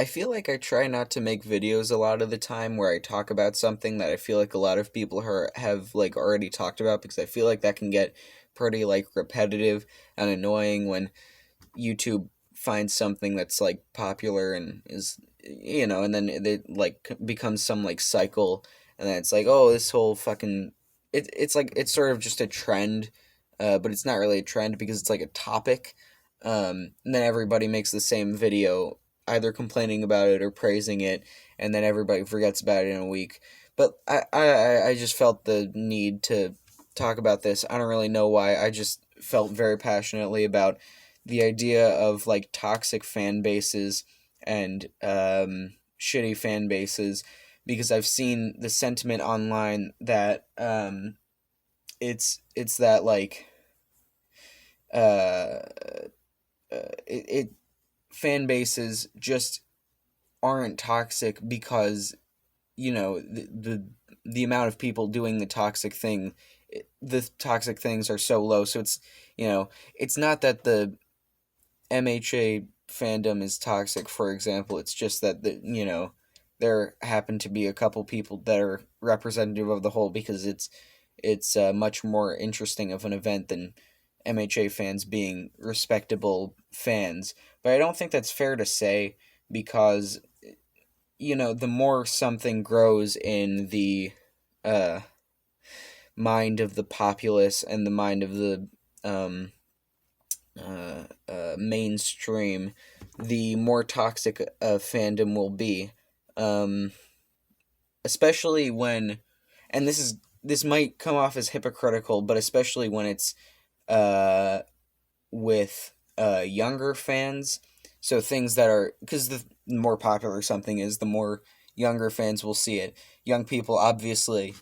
I feel like I try not to make videos a lot of the time where I talk about something that I feel like a lot of people have like already talked about, because I feel like that can get pretty like repetitive and annoying when YouTube finds something that's like popular and is, and then it like becomes some like cycle, and then it's like, oh, this whole fucking it's like it's sort of just a trend, but it's not really a trend because it's like a topic, and then everybody makes the same video either complaining about it or praising it, and then everybody forgets about it in a week. But I just felt the need to talk about this. I don't really know why. I just felt very passionately about the idea of like toxic fan bases and shitty fan bases, because I've seen the sentiment online that it's that like uh, it fan bases just aren't toxic because the amount of people doing the toxic things are so low. So it's not that the MHA fandom is toxic, for example. It's just that there happen to be a couple people that are representative of the whole, because it's much more interesting of an event than MHA fans being respectable fans. But I don't think that's fair to say, because the more something grows in the uh, mind of the populace and the mind of the mainstream, the more toxic a fandom will be. Um, Especially when, and this might come off as hypocritical, but especially when it's uh, with younger fans. So things that are, because the more popular something is, the more younger fans will see it. Young people, obviously,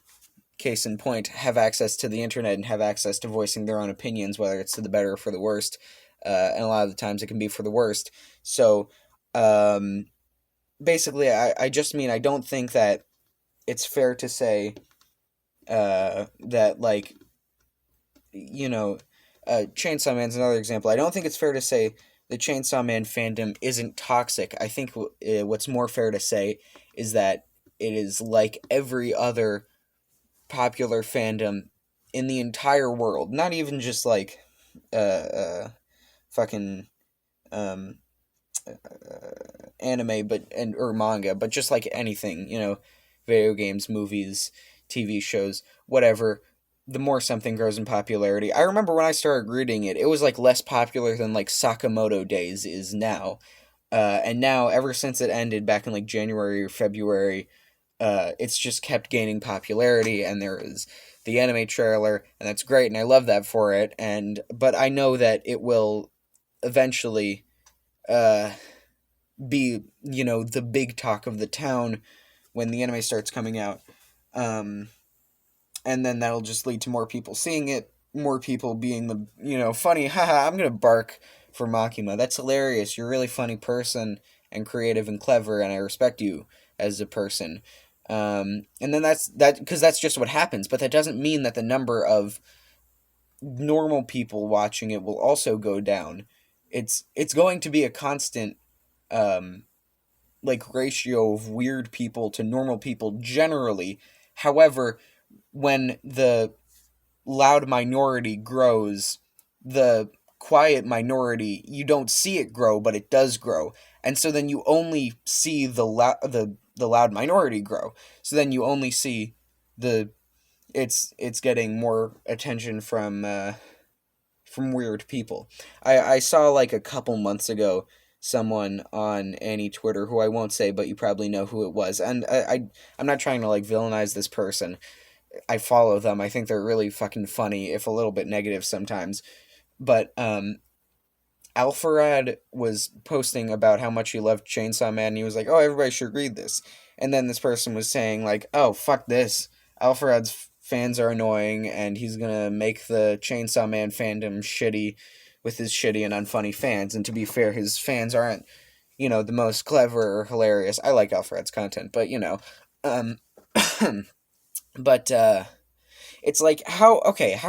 case in point, have access to the internet and have access to voicing their own opinions, whether it's to the better or for the worst. And a lot of the times it can be for the worst. So, um, basically, I just mean I don't think that it's fair to say that, like, Chainsaw Man's another example. I don't think it's fair to say the Chainsaw Man fandom isn't toxic. I think what's more fair to say is that it is like every other popular fandom in the entire world. Not even just like fucking um, anime, but and or manga, but just like anything, video games, movies, TV shows, whatever. The more something grows in popularity, I remember when I started reading it, it was like less popular than like Sakamoto Days is now. And now, ever since it ended back in like January or February, it's just kept gaining popularity, and there is the anime trailer, and that's great, and I love that for it. But I know that it will eventually uh, be the big talk of the town when the anime starts coming out, um, and then that'll just lead to more people seeing it, more people being the funny, haha, I'm gonna bark for Makima. That's hilarious. You're a really funny person and creative and clever, and I respect you as a person. And then because that's just what happens. But that doesn't mean that the number of normal people watching it will also go down. It's going to be a constant um, like ratio of weird people to normal people generally. However, when the loud minority grows, the quiet minority, you don't see it grow, but it does grow. And so then you only see the loud minority grow. So then you only see the it's getting more attention from weird people. I saw like a couple months ago someone on any Twitter who I won't say, but you probably know who it was. And I'm not trying to like villainize this person. I follow them. I think they're really fucking funny, if a little bit negative sometimes. But Alfarad was posting about how much he loved Chainsaw Man, and he was like, "Oh, everybody should read this." And then this person was saying like, "Oh, fuck this. Alfarad's fans are annoying, and he's gonna make the Chainsaw Man fandom shitty with his shitty and unfunny fans." And to be fair, his fans aren't, the most clever or hilarious. I like Alfarad's content, but um, but it's like, how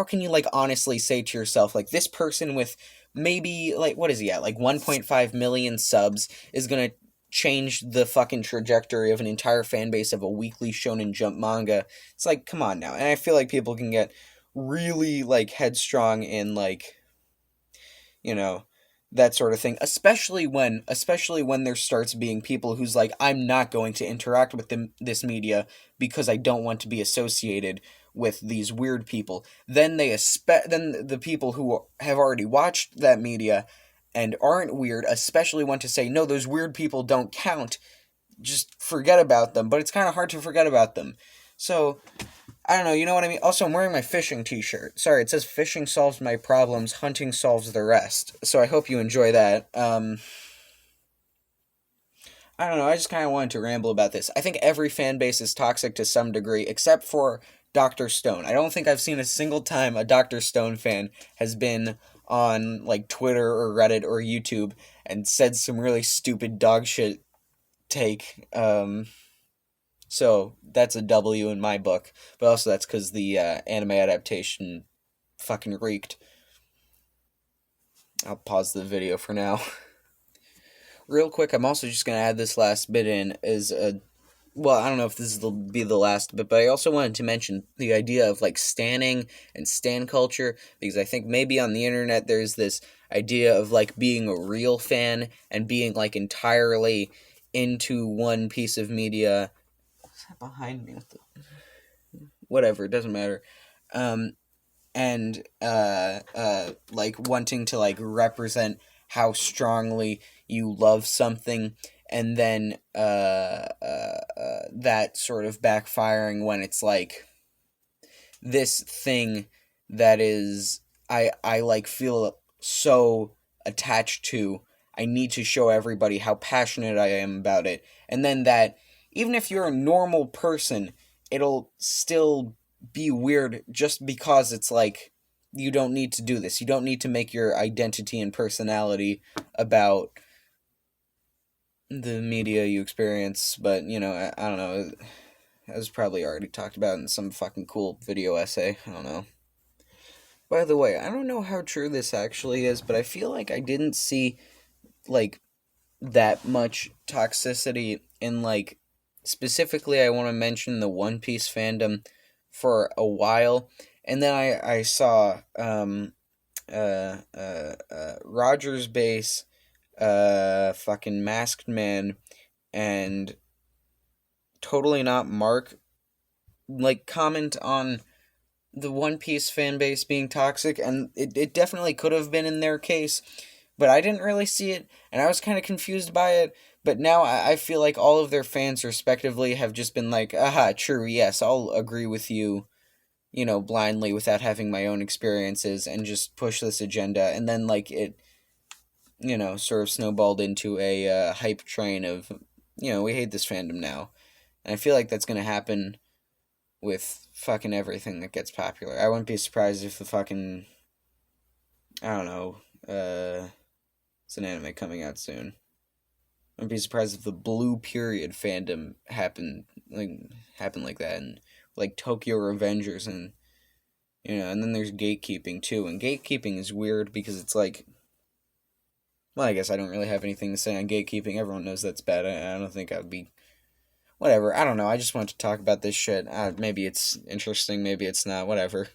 can you like honestly say to yourself like, this person with maybe like, what is he at, like 1.5 million subs is gonna changed the fucking trajectory of an entire fan base of a weekly Shonen Jump manga. It's like, come on now. And I feel like people can get really like headstrong in like, you know, that sort of thing, especially when there starts being people who's like, I'm not going to interact with this media because I don't want to be associated with these weird people. Then the people who have already watched that media and aren't weird especially want to say, no, those weird people don't count, just forget about them. But it's kind of hard to forget about them. So I don't know, you know what I mean? Also, I'm wearing my fishing t-shirt. Sorry, it says fishing solves my problems, hunting solves the rest. So I hope you enjoy that. I don't know, I just kind of wanted to ramble about this. I think every fan base is toxic to some degree, except for Dr. Stone. I don't think I've seen a single time a Dr. Stone fan has been on, like, Twitter or Reddit or YouTube and said some really stupid dog shit take. So that's a W in my book. But also that's because the anime adaptation fucking reeked. I'll pause the video for now. Real quick, I'm also just gonna add this last bit in as a. Well, I don't know if this will be the last bit, but I also wanted to mention the idea of like standing and stan culture, because I think maybe on the internet there's this idea of like being a real fan and being like entirely into one piece of media. What's that behind me? Whatever, it doesn't matter. Um, and like wanting to like represent how strongly you love something, and then that sort of backfiring when it's like this thing that is I like feel so attached to. I need to show everybody how passionate I am about it. And then that even if you're a normal person, it'll still be weird just because it's like you don't need to do this. You don't need to make your identity and personality about the media you experience, but you know, I don't know. That was probably already talked about in some fucking cool video essay. I don't know. By the way, I don't know how true this actually is, but I feel like I didn't see like that much toxicity in like specifically I want to mention the One Piece fandom for a while, and then I saw Rogers Base, fucking Masked Man, and Totally Not Mark like comment on the One Piece fan base being toxic, and it definitely could have been in their case, but I didn't really see it, and I was kind of confused by it. But now I feel like all of their fans, respectively, have just been like, aha, true, yes, I'll agree with you, you know, blindly without having my own experiences, and just push this agenda. And then, like, it, you know, sort of snowballed into a hype train of, you know, we hate this fandom now. And I feel like that's going to happen with fucking everything that gets popular. I wouldn't be surprised if the fucking, I don't know, it's an anime coming out soon. I wouldn't be surprised if the Blue Period fandom happened like that, and like Tokyo Revengers, and you know, and then there's gatekeeping too. And gatekeeping is weird because it's like, well, I guess I don't really have anything to say on gatekeeping. Everyone knows that's bad. I don't think I'd be. Whatever. I don't know. I just wanted to talk about this shit. Maybe it's interesting. Maybe it's not. Whatever.